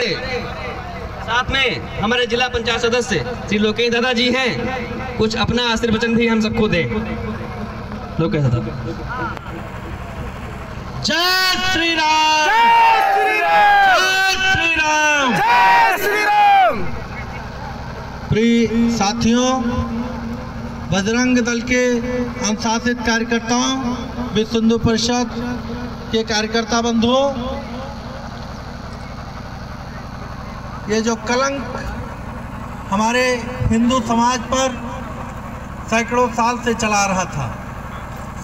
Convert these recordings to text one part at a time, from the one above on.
हमारे साथ में हमारे जिला पंचायत सदस्य श्री लोकेश दादा जी हैं, कुछ अपना आशीर्वचन भी हम सबको दें। लोकेश दादा। जय श्री राम, जय श्री राम, जय श्री राम, जय श्री राम। प्रिय साथियों, बजरंग दल के अनुशासित कार्यकर्ताओं, विश्व हिंदू परिषद के कार्यकर्ता बंधुओं, ये जो कलंक हमारे हिंदू समाज पर सैकड़ों साल से चला रहा था,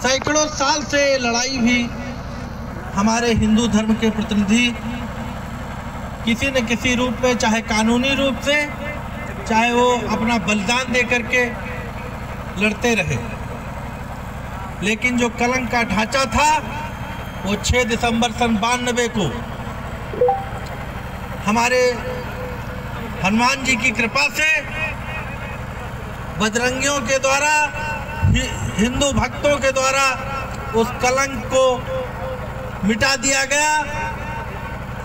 सैकड़ों साल से लड़ाई भी हमारे हिंदू धर्म के प्रतिनिधि किसी न किसी रूप में, चाहे कानूनी रूप से, चाहे वो अपना बलिदान दे करके लड़ते रहे। लेकिन जो कलंक का ढांचा था वो 6 दिसंबर सन 92 को हमारे हनुमान जी की कृपा से बजरंगियों के द्वारा, हिंदू भक्तों के द्वारा उस कलंक को मिटा दिया गया,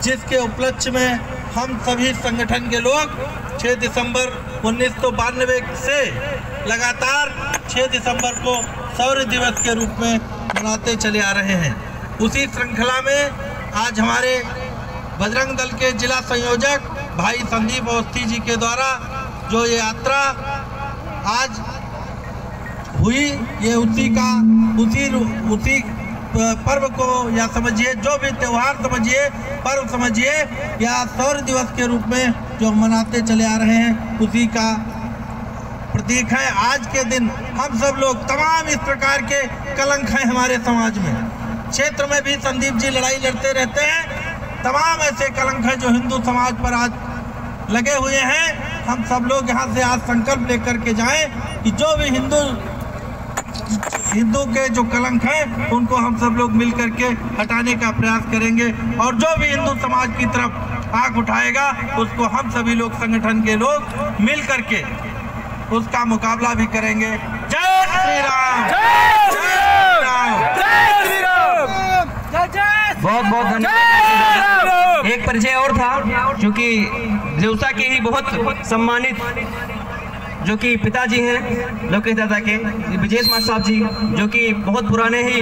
जिसके उपलक्ष्य में हम सभी संगठन के लोग 6 दिसंबर 1992 से लगातार 6 दिसंबर को शौर्य दिवस के रूप में मनाते चले आ रहे हैं। उसी श्रृंखला में आज हमारे बजरंग दल के जिला संयोजक भाई संदीप अवस्थी जी के द्वारा जो ये यात्रा आज हुई, ये उसी पर्व को, या समझिए जो भी त्यौहार समझिए, पर्व समझिए, या शौर्य दिवस के रूप में जो मनाते चले आ रहे हैं, उसी का प्रतीक है। आज के दिन हम सब लोग, तमाम इस प्रकार के कलंक हैं हमारे समाज में, क्षेत्र में भी संदीप जी लड़ाई लड़ते रहते हैं, तमाम ऐसे कलंक हैं जो हिंदू समाज पर आज लगे हुए हैं। हम सब लोग यहाँ से आज संकल्प लेकर के जाएं कि जो भी हिंदू के जो कलंक हैं उनको हम सब लोग मिल करके हटाने का प्रयास करेंगे, और जो भी हिंदू समाज की तरफ आंख उठाएगा उसको हम सभी लोग, संगठन के लोग मिल करके उसका मुकाबला भी करेंगे। जय श्री राम, जय श्री राम, जय श्री राम, बहुत बहुत धन्यवाद। एक परिचय और था, क्योंकि देवसा के ही बहुत सम्मानित जो कि पिताजी हैं लोकेश दादा के, विजय मास्टर साहब जी, जो कि बहुत पुराने ही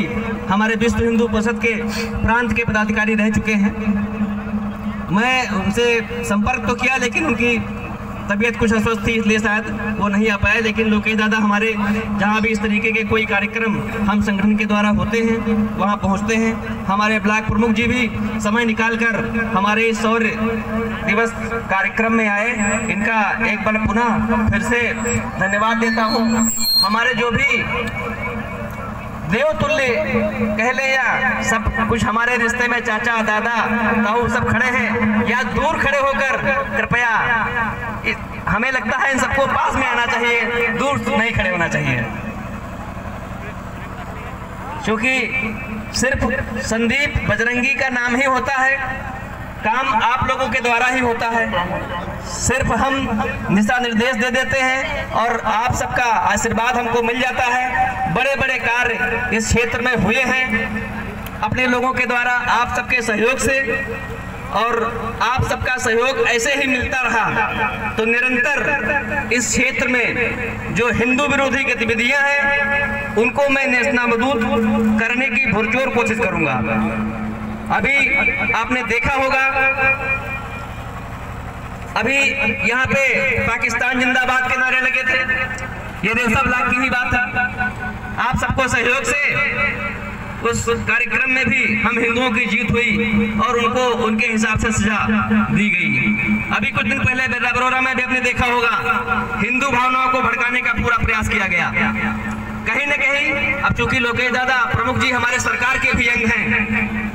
हमारे विश्व हिंदू परिषद के प्रांत के पदाधिकारी रह चुके हैं। मैं उनसे संपर्क तो किया, लेकिन उनकी तबीयत कुछ अस्वस्थ थी, इसलिए शायद वो नहीं आ पाए। लेकिन लोकेश दादा हमारे जहाँ भी इस तरीके के कोई कार्यक्रम हम संगठन के द्वारा होते हैं वहाँ पहुँचते हैं। हमारे ब्लॉक प्रमुख जी भी समय निकालकर हमारे इस शौर्य दिवस कार्यक्रम में आए, इनका एक बार पुनः फिर से धन्यवाद देता हूँ। हमारे जो भी देवतुल्य कह ले या सब कुछ हमारे रिश्ते में चाचा, दादा, ताऊ सब खड़े हैं, या दूर खड़े होकर कृपया, हमें लगता है इन सबको पास में आना चाहिए, दूर नहीं खड़े होना चाहिए, क्योंकि सिर्फ संदीप बजरंगी का नाम ही होता है, काम आप लोगों के द्वारा ही होता है। सिर्फ हम दिशा निर्देश दे देते हैं और आप सबका आशीर्वाद हमको मिल जाता है। बड़े बड़े कार्य इस क्षेत्र में हुए हैं अपने लोगों के द्वारा, आप सबके सहयोग से, और आप सबका सहयोग ऐसे ही मिलता रहा तो निरंतर इस क्षेत्र में जो हिंदू विरोधी गतिविधियां हैं उनको मैं नेस्तनाबूद करने की पुरजोर कोशिश करूंगा। अभी आपने देखा होगा, अभी यहाँ पे पाकिस्तान जिंदाबाद के नारे लगे थे, ये देवसा ब्लॉक की ही बात है। आप सबको सहयोग से उस कार्यक्रम में भी हम हिंदुओं की जीत हुई और उनको उनके हिसाब से सजा दी गई। अभी कुछ दिन पहले बिर्ला बरोरा में भी आपने देखा होगा, हिंदू भावनाओं को भड़काने का पूरा प्रयास किया गया। कहीं न कहीं अब चूंकि लोकेश दादा प्रमुख जी हमारे सरकार के भी अंग हैं,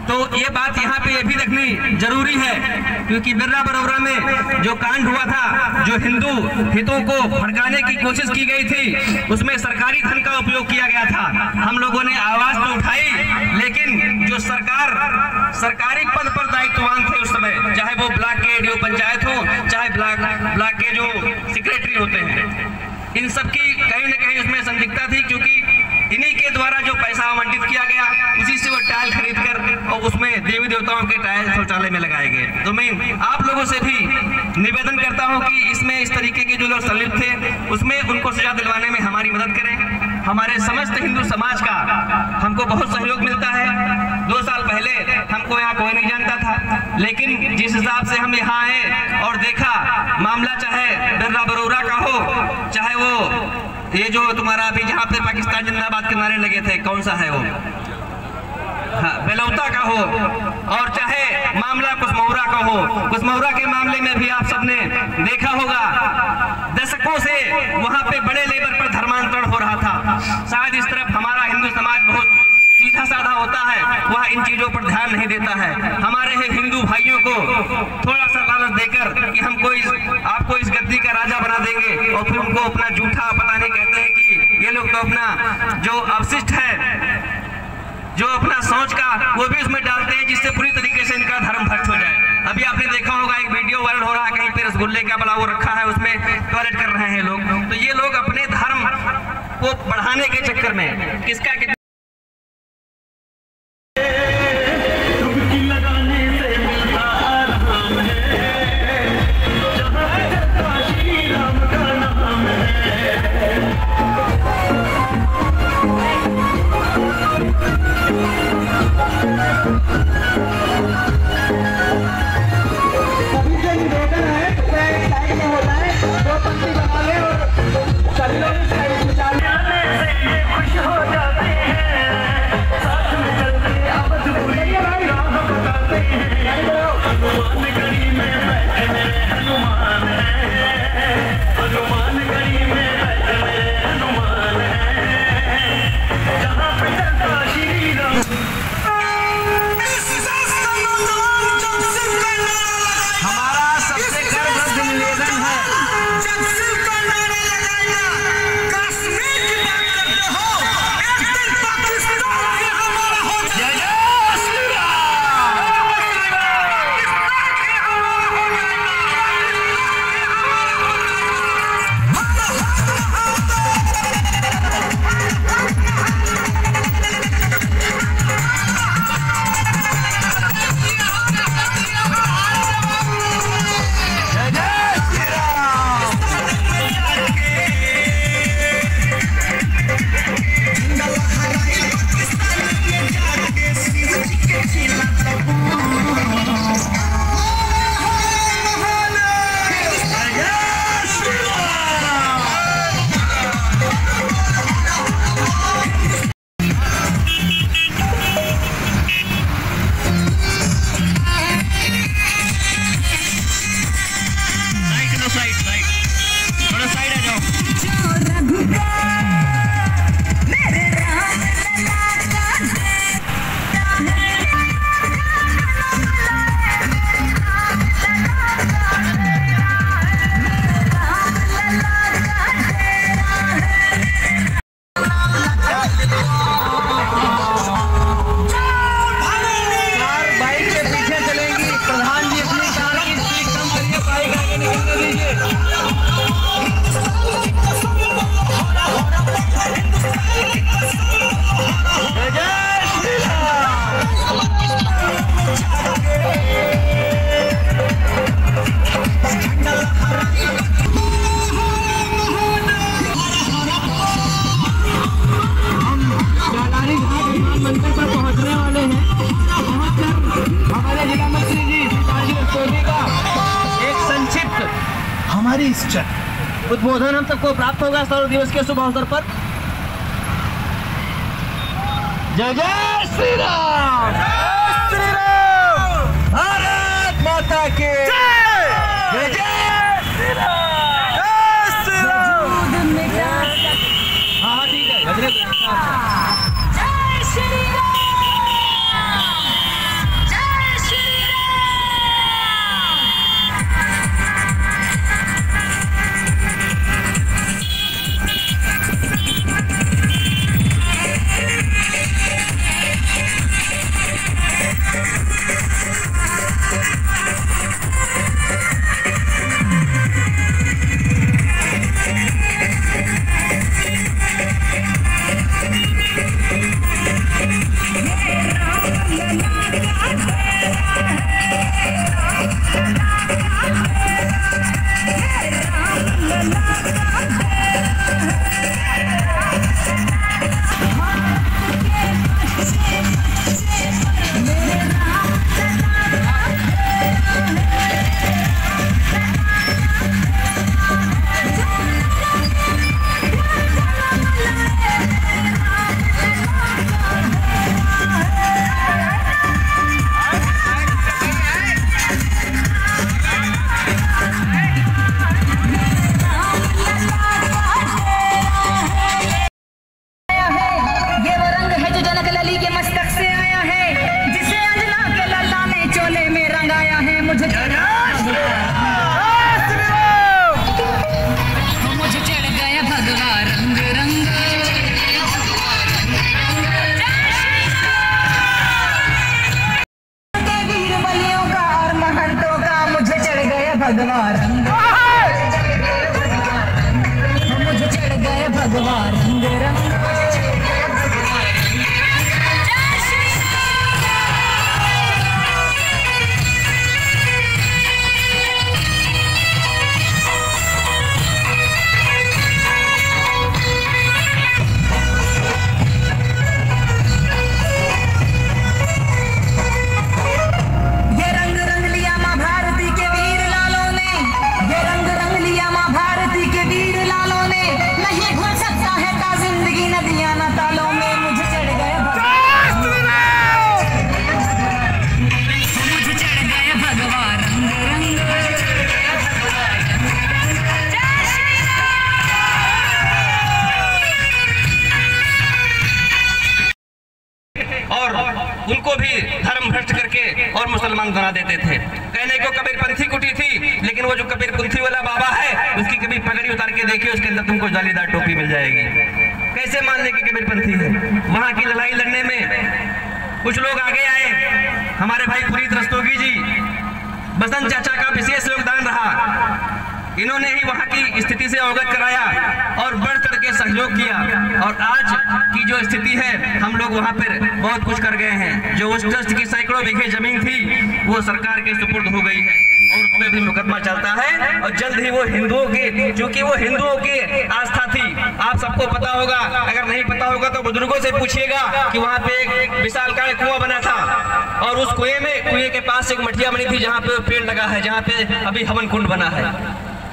तो ये बात यहाँ पे ये भी रखनी जरूरी है, क्योंकि बिर्ला बरोरा में जो कांड हुआ था, जो हिंदू हितों को भड़काने की कोशिश की गई थी, उसमें सरकारी धन का उपयोग किया गया था। हम लोगों ने आवाज तो उठाई, लेकिन जो सरकारी पद पर दायित्ववान थे उस समय, चाहे वो ब्लॉक के एडीओ पंचायत हो, चाहे ब्लॉक के जो सेक्रेटरी होते हैं, इन सबकी कहीं न कहीं उसमें संदिग्धता थी, क्योंकि इन्हीं के द्वारा जो पैसा आवंटित किया गया उसी से वो टाइल खरीद कर और उसमें देवी देवताओं के टाइल शौचालय में लगाए गए। तो मैं आप लोगों से भी निवेदन करता हूं कि इसमें इस तरीके के जो लोग संलिप्त थे उसमें उनको सजा दिलवाने में हमारी मदद करें। हमारे समस्त हिंदू समाज का हमको बहुत सहयोग मिलता है। 2 साल पहले हमको यहाँ कोई नहीं जानता था, लेकिन जिस हिसाब से हम यहाँ आए और देखा मामला, चाहे बिरला बरोरा का हो, चाहे वो ये जो तुम्हारा अभी जहाँ पे पाकिस्तान जिंदाबाद के नारे लगे थे, कौन सा है वो, हाँ, बेलौता का हो, और चाहे मामला कुसमौरा का हो। कुसमौरा के मामले में भी आप सबने देखा होगा, दशकों से वहां पे बड़े लेवल पर धर्मांतरण हो रहा था। शायद इस तरफ हमारा हिंदू समाज बहुत सीधा साधा होता है, वह इन चीजों पर ध्यान नहीं देता है। हमारे हिंदू भाइयों को थोड़ा सा लालच देकर कि हमको आपको इस गद्दी का राजा बना देंगे, और फिर उनको अपना झूठा पता नहीं कहते हैं कि ये लोग तो अपना जो अवशिष्ट है, जो अपना सोच का, वो भी उसमें डालते हैं, जिससे पूरी तरीके से इनका धर्म भ्रष्ट हो जाए। अभी आपने देखा होगा एक वीडियो वायरल हो रहा है, कहीं पे रसगुल्ले का बला वो रखा है, उसमें टॉयलेट कर रहे हैं लोग। तो ये लोग अपने धर्म को बढ़ाने के चक्कर में किसका हमारी उद्बोधन हम सबको प्राप्त होगा स्वर्ण दिवस के शुभ अवसर पर। जय जय श्री राम, जय श्री राम, भारत माता की जय, जय श्री राम, जय श्री राम। हाँ ठीक है, जय श्री राम, जय श्री राम। लाया है मुझे चढ़ गया भगवा रंग रंग वीर बलियों का और महंतों का मुझे चढ़ गया भगवा रंग मुझे चढ़ गया भगवा रंग रंग उनको भी धर्म भ्रष्ट करके और मुसलमान बना देते थे। कहने को कबीरपंथी कुटी थी, लेकिन वो जो कबीरपंथी वाला बाबा है उसकी कभी पगड़ी उतार के देखिए, उसके अंदर तुमको जालीदार टोपी मिल जाएगी। कैसे मान ले कि कबीरपंथी है? वहां की लड़ाई लड़ने में कुछ लोग आगे आए। हमारे भाई पुनीत रस्तोगी जी, बसंत चाचा का विशेष योगदान रहा। इन्होंने ही वहां की स्थिति से अवगत कराया और बढ़ चढ़ के सहयोग किया, और आज की जो स्थिति है हम लोग वहां पर बहुत कुछ कर गए हैं। जो उस ट्रस्ट की सैकड़ों बीघे जमीन थी वो सरकार के सुपुर्द हो गई है और उसमें भी मुकदमा चलता है, और जल्द ही वो हिंदुओं के, चूंकि वो हिंदुओं की आस्था थी, आप सबको पता होगा, अगर नहीं पता होगा तो बुजुर्गों से पूछिएगा कि वहां पे एक विशालकाय कुआं बना था और उस कुएं के पास एक मठिया बनी थी जहाँ पे पेड़ लगा है, जहाँ पे अभी हवन कुंड बना है।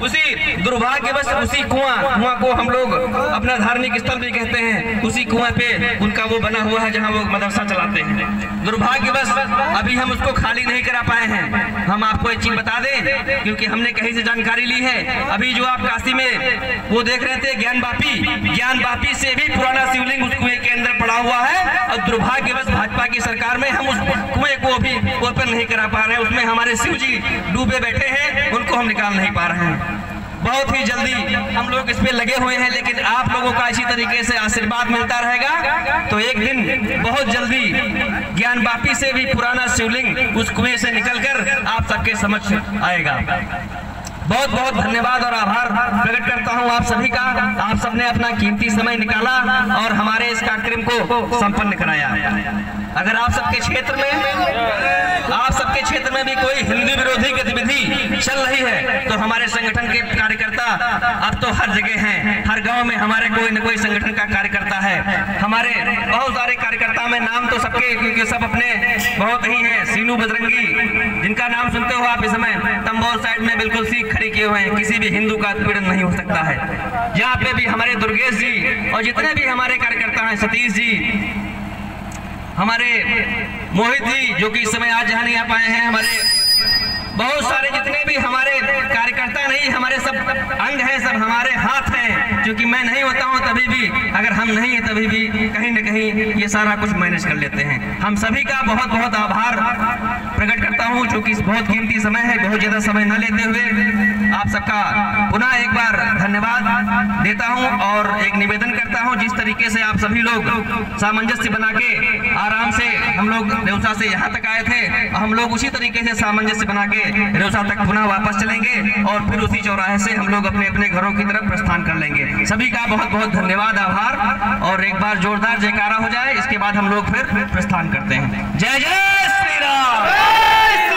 उसी दुर्भाग्यवश उसी कुआं को हम लोग अपना धार्मिक स्थल भी कहते हैं, उसी कुआं पे उनका वो बना हुआ है जहां वो मदरसा चलाते हैं। दुर्भाग्यवश अभी हम उसको खाली नहीं करा पाए हैं। हम आपको एक चीज बता दें, क्योंकि हमने कहीं से जानकारी ली है। अभी जो आप काशी में वो देख रहे थे ज्ञान बापी से भी पुराना शिवलिंग उस कुएं के अंदर पड़ा हुआ है, और दुर्भाग्यवश भाजपा की सरकार में हम उस कुएं को भी ओपन नहीं करा पा रहे हैं। उसमें हमारे शिव जी डूबे बैठे हैं, उनको हम निकाल नहीं पा रहे हैं। बहुत ही जल्दी हम लोग इस पे लगे हुए हैं, लेकिन आप लोगों का इसी तरीके से आशीर्वाद मिलता रहेगा तो एक दिन बहुत जल्दी ज्ञान बापी से भी पुराना शिवलिंग उस कुएं से निकलकर आप सबके समक्ष आएगा। बहुत बहुत धन्यवाद और आभार प्रकट करता हूं आप सभी का। आप सबने अपना कीमती समय निकाला और हमारे इस कार्यक्रम को संपन्न कराया। अगर आप सबके क्षेत्र में भी कोई हिंदू विरोधी गतिविधि चल रही है तो हमारे संगठन के कार्यकर्ता अब तो हर जगह हैं। हर गांव में हमारे कोई न कोई संगठन का कार्यकर्ता है। हमारे बहुत सारे कार्यकर्ता में नाम तो सबके, क्योंकि सब अपने बहुत ही हैं। सीनू बजरंगी, जिनका नाम सुनते हो आप इस समय, तंबोर साइड में बिल्कुल सीख खड़ी किए हुए हैं। किसी भी हिंदू का उत्पीड़न नहीं हो सकता है। यहाँ पे भी हमारे दुर्गेश जी और जितने भी हमारे कार्यकर्ता हैं, सतीश जी, हमारे मोहित जी जो कि इस समय आज यहाँ नहीं आ पाए हैं, हमारे बहुत सारे जितने भी हमारे कार्यकर्ता नहीं, हमारे सब अंग हैं, सब हमारे हाथ हैं। क्योंकि मैं नहीं होता हूँ तभी भी, अगर हम नहीं हैं तभी भी कहीं न कहीं ये सारा कुछ मैनेज कर लेते हैं। हम सभी का बहुत बहुत आभार प्रकट करता हूँ, क्योंकि बहुत कीमती समय है। बहुत ज्यादा समय न लेते हुए आप सबका पुनः एक बार धन्यवाद देता हूँ और एक निवेदन करता हूँ, जिस तरीके से आप सभी लोग सामंजस्य बना के आराम से, हम लोग रेउसा से यहाँ तक आए थे, हम लोग उसी तरीके से सामंजस्य बना के रेउसा तक पुनः वापस चलेंगे और फिर उसी चौराहे से हम लोग अपने अपने घरों की तरफ प्रस्थान कर लेंगे। सभी का बहुत बहुत धन्यवाद, आभार, और एक बार जोरदार जयकारा हो जाए, इसके बाद हम लोग फिर प्रस्थान करते हैं। जय जय श्री राम।